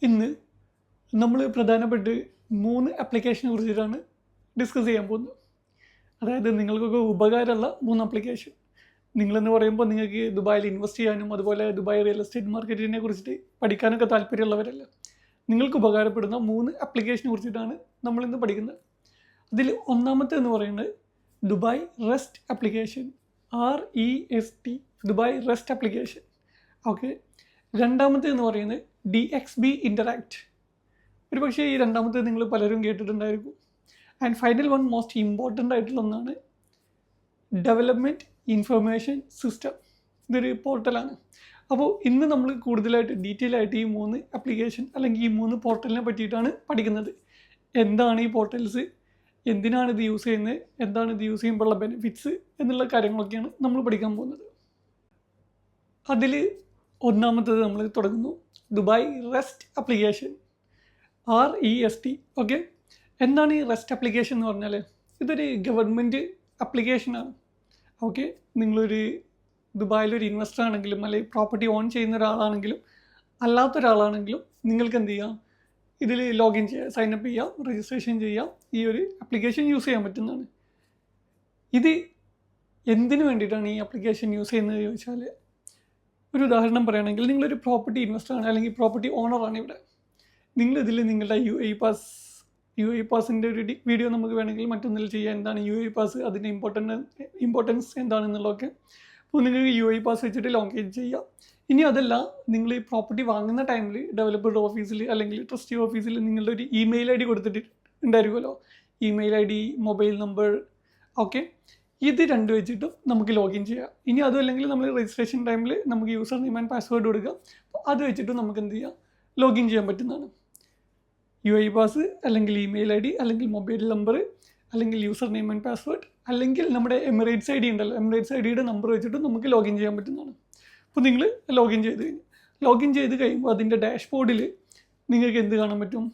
ഇന്ന് നമ്മൾ പ്രധാനപ്പെട്ട് 3 ആപ്ലിക്കേഷനെ കുറിച്ചിട്ടാണ് ഡിസ്കസ് ചെയ്യാൻ പോകുന്നത്. അതായത് നിങ്ങൾക്കൊക്കെ ഉപകാരമുള്ള 3 ആപ്ലിക്കേഷൻ. നിങ്ങളെന്ന് പറയുമ്പോൾ നിങ്ങൾക്ക് ദുബായിൽ ഇൻവെസ്റ്റ് ചെയ്യാനും അതുപോലെ ദുബായ് റിയൽ എസ്റ്റേറ്റ് മാർക്കറ്റിനെ കുറിച്ചിട്ട് പഠിക്കാനൊക്കെ താല്പര്യമുള്ളവരല്ല. നിങ്ങൾക്ക് ഉപകാരപ്പെടുന്ന 3 ആപ്ലിക്കേഷനെ കുറിച്ചിട്ടാണ് നമ്മളിന്ന് പഠിക്കുന്നത്. അതിൽ ഒന്നാമത്തെ എന്ന് പറയുന്നത് Dubai rest application, REST, Dubai rest application. Okay. രണ്ടാമത്തെ എന്ന് പറയുന്നത് DXB ഇൻ്ററാക്റ്റ്. ഒരു പക്ഷേ ഈ രണ്ടാമത്തെ നിങ്ങൾ പലരും കേട്ടിട്ടുണ്ടായിരിക്കും. And final one most important ആയിട്ടുള്ള ഒന്നാണ് ഡെവലപ്മെൻറ്റ് ഇൻഫർമേഷൻ സിസ്റ്റം. ഇതൊരു പോർട്ടലാണ്. അപ്പോൾ ഇന്ന് നമ്മൾ കൂടുതലായിട്ട് ഡീറ്റെയിൽ ആയിട്ട് ഈ 3 ആപ്ലിക്കേഷൻ അല്ലെങ്കിൽ ഈ 3 പോർട്ടലിനെ പറ്റിയിട്ടാണ് പഠിക്കുന്നത്. എന്താണ് ഈ പോർട്ടൽസ്, എന്തിനാണ് ഇത് യൂസ് ചെയ്യുന്നത്, എന്താണ് ഇത് യൂസ് ചെയ്യുമ്പോഴുള്ള ബെനിഫിറ്റ്സ് എന്നുള്ള കാര്യങ്ങളൊക്കെയാണ് നമ്മൾ പഠിക്കാൻ പോകുന്നത്. അതിൽ ഒന്നാമത്തത് നമ്മൾ തുടങ്ങുന്നു Dubai rest application, REST. Okay. എന്താണ് ഈ റെസ്റ്റ് ആപ്ലിക്കേഷൻ എന്ന് പറഞ്ഞാൽ ഇതൊരു ഗവൺമെൻറ് ആപ്ലിക്കേഷനാണ്. ഓക്കെ. നിങ്ങളൊരു ദുബായിലൊരു ഇൻവെസ്റ്റർ ആണെങ്കിലും അല്ലെങ്കിൽ പ്രോപ്പർട്ടി ഓൺ ചെയ്യുന്ന ഒരാളാണെങ്കിലും അല്ലാത്തൊരാളാണെങ്കിലും നിങ്ങൾക്ക് എന്ത് ചെയ്യാം, ഇതിൽ ലോഗിൻ ചെയ്യാം, സൈനപ്പ് ചെയ്യാം, രജിസ്ട്രേഷൻ ചെയ്യാം. ഈ ഒരു ആപ്ലിക്കേഷൻ യൂസ് ചെയ്യാൻ പറ്റുന്നതാണ്. ഇത് എന്തിനു വേണ്ടിയിട്ടാണ് ഈ ആപ്ലിക്കേഷൻ യൂസ് ചെയ്യുന്നത് ചോദിച്ചാൽ, ഒരു ഉദാഹരണം പറയുകയാണെങ്കിൽ നിങ്ങളൊരു പ്രോപ്പർട്ടി ഇൻവെസ്റ്ററാണ് അല്ലെങ്കിൽ പ്രോപ്പർട്ടി ഓണറാണ്. ഇവിടെ നിങ്ങളിതിൽ നിങ്ങളുടെ UAE പാസിൻ്റെ ഒരു വീഡിയോ നമുക്ക് വേണമെങ്കിൽ മറ്റൊന്നിൽ ചെയ്യാം. എന്താണ് UAE പാസ്, അതിൻ്റെ ഇമ്പോർട്ടൻസ് എന്താണെന്നുള്ളതൊക്കെ. അപ്പോൾ നിങ്ങൾക്ക് UAE പാസ് വെച്ചിട്ട് ലോഗിൻ ചെയ്യാം. ഇനി അതല്ല, നിങ്ങൾ ഈ പ്രോപ്പർട്ടി വാങ്ങുന്ന ടൈമിൽ ഡെവലപ്പറുടെ ഓഫീസിൽ അല്ലെങ്കിൽ ട്രസ്റ്റി ഓഫീസിൽ നിങ്ങളുടെ ഒരു ഇമെയിൽ ID കൊടുത്തിട്ട് ഉണ്ടായിരിക്കുമല്ലോ. Email ID, mobile number. Okay. ഇത് രണ്ട് വെച്ചിട്ടും നമുക്ക് ലോഗിൻ ചെയ്യാം. ഇനി അതും അല്ലെങ്കിൽ നമ്മൾ രജിസ്ട്രേഷൻ ടൈമിൽ നമുക്ക് യൂസർ നെയിം ആൻഡ് പാസ്വേഡ് കൊടുക്കാം. അപ്പോൾ അത് വെച്ചിട്ട് നമുക്ക് എന്ത് ചെയ്യാം, ലോഗിൻ ചെയ്യാൻ പറ്റുന്നതാണ്. UAE പാസ് അല്ലെങ്കിൽ ഇമെയിൽ ID അല്ലെങ്കിൽ മൊബൈൽ നമ്പർ അല്ലെങ്കിൽ യൂസർ നെയിം ആൻഡ് പാസ്വേഡ് അല്ലെങ്കിൽ നമ്മുടെ എമിറേറ്റ്സ് ID ഉണ്ടല്ലോ, എമിറേറ്റ്സ് IDയുടെ നമ്പർ വെച്ചിട്ട് നമുക്ക് ലോഗിൻ ചെയ്യാൻ പറ്റുന്നതാണ്. അപ്പോൾ നിങ്ങൾ ലോഗിൻ ചെയ്ത് കഴിയുമ്പോൾ അതിൻ്റെ ഡാഷ്ബോർഡിൽ നിങ്ങൾക്ക് എന്ത് കാണാൻ പറ്റും,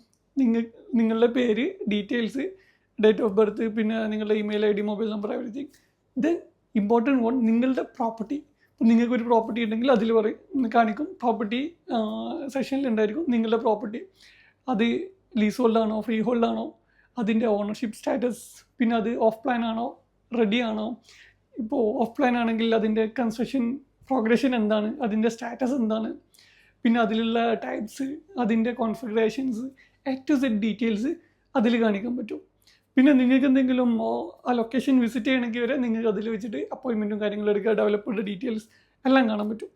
നിങ്ങളുടെ പേര്, ഡീറ്റെയിൽസ്, ഡേറ്റ് ഓഫ് ബർത്ത്, പിന്നെ നിങ്ങളുടെ email ID, mobile number, everything. Then important one, നിങ്ങളുടെ പ്രോപ്പർട്ടി. ഇപ്പോൾ നിങ്ങൾക്കൊരു പ്രോപ്പർട്ടി ഉണ്ടെങ്കിൽ അതിൽ കാണിക്കും, പ്രോപ്പർട്ടി സെക്ഷനിൽ ഉണ്ടായിരിക്കും നിങ്ങളുടെ പ്രോപ്പർട്ടി. അത് ലീസ് ഹോൾഡാണോ, ഫ്രീ ഹോൾഡാണോ, അതിൻ്റെ ഓണർഷിപ്പ് സ്റ്റാറ്റസ്, പിന്നെ അത് ഓഫ് പ്ലാൻ ആണോ, റെഡി ആണോ. ഇപ്പോൾ ഓഫ് പ്ലാൻ ആണെങ്കിൽ അതിൻ്റെ കൺസ്ട്രക്ഷൻ പ്രോഗ്രഷൻ എന്താണ്, അതിൻ്റെ സ്റ്റാറ്റസ് എന്താണ്, പിന്നെ അതിലുള്ള ടൈപ്സ്, അതിൻ്റെ configurations, A to Z details അതിൽ കാണിക്കാൻ പറ്റും. പിന്നെ നിങ്ങൾക്ക് എന്തെങ്കിലും ആ ലൊക്കേഷൻ വിസിറ്റ് ചെയ്യണമെങ്കിൽ വരെ നിങ്ങൾക്ക് അതിൽ വെച്ചിട്ട് അപ്പോയിൻമെൻറ്റും കാര്യങ്ങളും എടുക്കുക, ഡെവലപ്പറുടെ ഡീറ്റെയിൽസ് എല്ലാം കാണാൻ പറ്റും.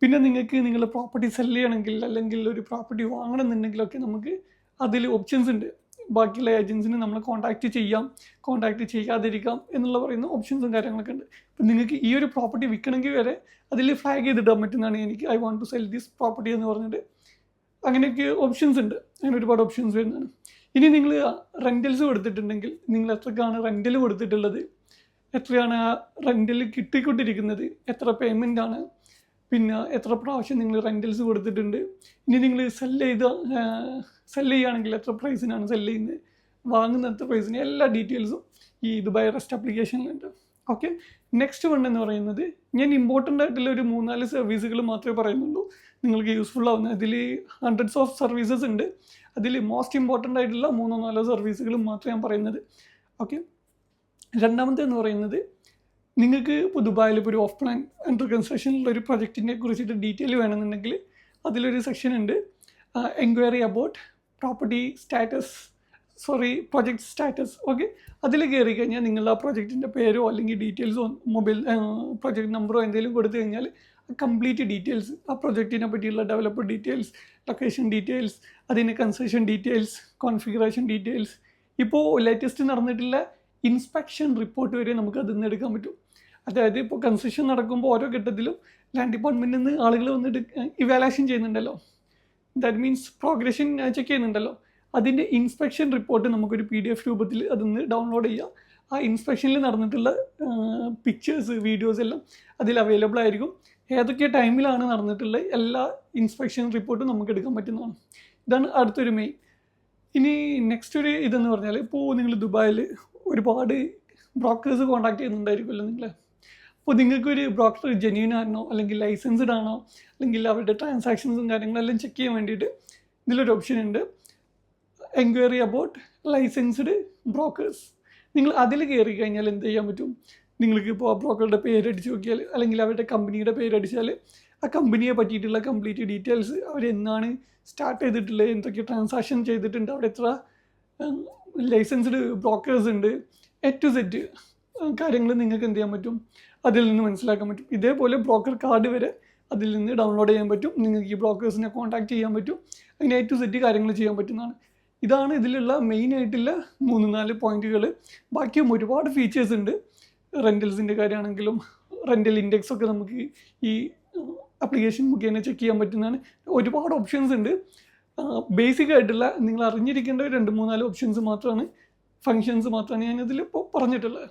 പിന്നെ നിങ്ങൾക്ക് നിങ്ങളുടെ പ്രോപ്പർട്ടി സെല് ചെയ്യണമെങ്കിൽ അല്ലെങ്കിൽ ഒരു പ്രോപ്പർട്ടി വാങ്ങണമെന്നുണ്ടെങ്കിലൊക്കെ നമുക്ക് അതിൽ ഓപ്ഷൻസ് ഉണ്ട്. ബാക്കിയുള്ള ഏജൻസിനെ നമ്മൾ കോൺടാക്റ്റ് ചെയ്യാം, കോൺടാക്റ്റ് ചെയ്യാതിരിക്കാം എന്നുള്ള പറയുന്ന ഓപ്ഷൻസും കാര്യങ്ങളൊക്കെ ഉണ്ട്. അപ്പം നിങ്ങൾക്ക് ഈ ഒരു പ്രോപ്പർട്ടി വിൽക്കണമെങ്കിൽ വരെ അതിൽ ഫ്ലാഗ് ചെയ്തിടാൻ പറ്റുന്നതാണ്. എനിക്ക് I want to sell this property എന്ന് പറഞ്ഞിട്ട് അങ്ങനെയൊക്കെ ഓപ്ഷൻസ് ഉണ്ട്. അങ്ങനെ ഒരുപാട് ഓപ്ഷൻസ് വരുന്നതാണ്. ഇനി നിങ്ങൾ റെൻറ്റൽസ് കൊടുത്തിട്ടുണ്ടെങ്കിൽ നിങ്ങൾ എത്രക്കാണ് റെൻറ്റൽ കൊടുത്തിട്ടുള്ളത്, എത്രയാണ് ആ റെൻറ്റൽ കിട്ടിക്കൊണ്ടിരിക്കുന്നത്, എത്ര പേയ്മെൻ്റ് ആണ്, പിന്നെ എത്ര പ്രാവശ്യം നിങ്ങൾ റെൻറ്റൽസ് കൊടുത്തിട്ടുണ്ട്, ഇനി നിങ്ങൾ സെല്ല് ചെയ്യുകയാണെങ്കിൽ എത്ര പ്രൈസിനാണ് സെല്ല് ചെയ്യുന്നത്, വാങ്ങുന്ന എത്ര പ്രൈസിന്, എല്ലാ ഡീറ്റെയിൽസും ഈ ദുബായ് റെസ്റ്റ് ആപ്ലിക്കേഷനിലുണ്ട്. ഓക്കെ. നെക്സ്റ്റ് വൺ എന്ന് പറയുന്നത്, ഞാൻ ഇമ്പോർട്ടൻ്റ് ആയിട്ടുള്ള ഒരു 3-4 സർവീസുകൾ മാത്രമേ പറയുന്നുള്ളൂ, നിങ്ങൾക്ക് യൂസ്ഫുൾ ആവുന്നത്. അതിൽ ഹൺഡ്രഡ്സ് ഓഫ് സർവീസസ് ഉണ്ട്. അതിൽ മോസ്റ്റ് ഇമ്പോർട്ടൻ്റ് ആയിട്ടുള്ള 3-4 സർവീസുകൾ മാത്രമേ ഞാൻ പറയുന്നത്. ഓക്കെ. രണ്ടാമത്തെ എന്ന് പറയുന്നത്, നിങ്ങൾക്ക് ഇപ്പോൾ ദുബായിൽ ഇപ്പോൾ ഒരു ഓഫ് പ്ലാൻ അണ്ടർ കൺസ്ട്രക്ഷനിലുള്ള ഒരു പ്രൊജക്റ്റിനെ കുറിച്ചിട്ട് ഡീറ്റെയിൽ വേണമെന്നുണ്ടെങ്കിൽ അതിലൊരു സെക്ഷൻ ഉണ്ട്, enquiry about project status. Okay. അതിൽ കയറി കഴിഞ്ഞാൽ നിങ്ങളുടെ ആ പ്രൊജക്റ്റിൻ്റെ പേരോ അല്ലെങ്കിൽ ഡീറ്റെയിൽസോ മൊബൈൽ പ്രൊജക്റ്റ് നമ്പറോ എന്തെങ്കിലും കൊടുത്തു കഴിഞ്ഞാൽ കംപ്ലീറ്റ് ഡീറ്റെയിൽസ്, ആ പ്രൊജക്റ്റിനെ പറ്റിയുള്ള ഡെവലപ്പർ ഡീറ്റെയിൽസ്, ലൊക്കേഷൻ ഡീറ്റെയിൽസ്, അതിൻ്റെ കൺസ്ട്രക്ഷൻ ഡീറ്റെയിൽസ്, കോൺഫിഗറേഷൻ ഡീറ്റെയിൽസ്, ഇപ്പോൾ ലേറ്റസ്റ്റ് നടന്നിട്ടുള്ള ഇൻസ്പെക്ഷൻ റിപ്പോർട്ട് വരെ നമുക്ക് അതിൽ നിന്ന് എടുക്കാൻ പറ്റും. അതായത് ഇപ്പോൾ കൺസ്ട്രക്ഷൻ നടക്കുമ്പോൾ ഓരോ ഘട്ടത്തിലും ലാൻഡ് ഡിപ്പാർട്ട്മെൻറ്റിൽ നിന്ന് ആളുകൾ വന്നിട്ട് ഇവാലുവേഷൻ ചെയ്യുന്നുണ്ടല്ലോ, ദാറ്റ് മീൻസ് പ്രോഗ്രഷൻ ചെക്ക് ചെയ്യുന്നുണ്ടല്ലോ. അതിൻ്റെ ഇൻസ്പെക്ഷൻ റിപ്പോർട്ട് നമുക്കൊരു PDF രൂപത്തിൽ അതിന്ന് ഡൗൺലോഡ് ചെയ്യാം. ആ ഇൻസ്പെക്ഷനിൽ നടന്നിട്ടുള്ള പിക്ചേഴ്സ്, വീഡിയോസ് എല്ലാം അതിൽ അവൈലബിൾ ആയിരിക്കും. ഏതൊക്കെ ടൈമിലാണ് നടന്നിട്ടുള്ള എല്ലാ ഇൻസ്പെക്ഷൻ റിപ്പോർട്ടും നമുക്ക് എടുക്കാൻ പറ്റുന്നതാണ്. ഇതാണ് അടുത്തൊരു മെയിൻ. ഇനി നെക്സ്റ്റ് ഒരു ഇതെന്ന് പറഞ്ഞാൽ, ഇപ്പോൾ നിങ്ങൾ ദുബായിൽ ഒരുപാട് ബ്രോക്കേഴ്സ് കോൺടാക്ട് ചെയ്യുന്നുണ്ടായിരിക്കുമല്ലോ നിങ്ങൾ. അപ്പോൾ നിങ്ങൾക്കൊരു ബ്രോക്കർ ജെന്യൂൻ ആണോ അല്ലെങ്കിൽ ലൈസൻസ്ഡ് ആണോ അല്ലെങ്കിൽ അവരുടെ ട്രാൻസാക്ഷൻസും കാര്യങ്ങളെല്ലാം ചെക്ക് ചെയ്യാൻ വേണ്ടിയിട്ട് ഇതിലൊരു ഓപ്ഷൻ ഉണ്ട്, എൻക്വയറി അബൌട്ട് ലൈസൻസ്ഡ് ബ്രോക്കേഴ്സ്. നിങ്ങൾ അതിൽ കയറി കഴിഞ്ഞാൽ എന്ത് ചെയ്യാൻ പറ്റും, നിങ്ങൾക്ക് ഇപ്പോൾ ആ ബ്രോക്കറുടെ പേരടിച്ച് നോക്കിയാൽ അല്ലെങ്കിൽ അവരുടെ കമ്പനിയുടെ പേരടിച്ചാൽ ആ കമ്പനിയെ പറ്റിയിട്ടുള്ള കംപ്ലീറ്റ് ഡീറ്റെയിൽസ്, അവരെന്നാണ് സ്റ്റാർട്ട് ചെയ്തിട്ടുള്ളത്, എന്തൊക്കെ ട്രാൻസാക്ഷൻ ചെയ്തിട്ടുണ്ട്, അവിടെ എത്ര ലൈസൻസ്ഡ് ബ്രോക്കേഴ്സ് ഉണ്ട്, ടു സെറ്റ് കാര്യങ്ങൾ നിങ്ങൾക്ക് എന്ത് ചെയ്യാൻ പറ്റും, അതിൽ നിന്ന് മനസ്സിലാക്കാൻ പറ്റും. ഇതേപോലെ ബ്രോക്കർ കാർഡ് വരെ അതിൽ നിന്ന് ഡൗൺലോഡ് ചെയ്യാൻ പറ്റും. നിങ്ങൾക്ക് ഈ ബ്രോക്കേഴ്സിനെ കോൺടാക്ട് ചെയ്യാൻ പറ്റും. അങ്ങനെ ടു സെറ്റ് കാര്യങ്ങൾ ചെയ്യാൻ പറ്റുന്നതാണ്. ഇതാണ് ഇതിലുള്ള മെയിനായിട്ടുള്ള 3-4 പോയിന്റുകൾ. ബാക്കിയും ഒരുപാട് ഫീച്ചേഴ്സ് ഉണ്ട്. റെൻ്റൽസിൻ്റെ കാര്യമാണെങ്കിലും റെൻ്റൽ ഇൻഡെക്സ് ഒക്കെ നമുക്ക് ഈ ആപ്ലിക്കേഷൻ മുഖേന ചെക്ക് ചെയ്യാൻ പറ്റുന്നതാണ്. ഒരുപാട് ഓപ്ഷൻസ് ഉണ്ട്. ബേസിക് ആയിട്ടുള്ള നിങ്ങൾ അറിഞ്ഞിരിക്കേണ്ട 2-3-4 ഓപ്ഷൻസ് മാത്രമാണ്, ഫങ്ഷൻസ് മാത്രമാണ് ഞാനിതിൽ ഇപ്പോൾ പറഞ്ഞിട്ടുള്ളത്.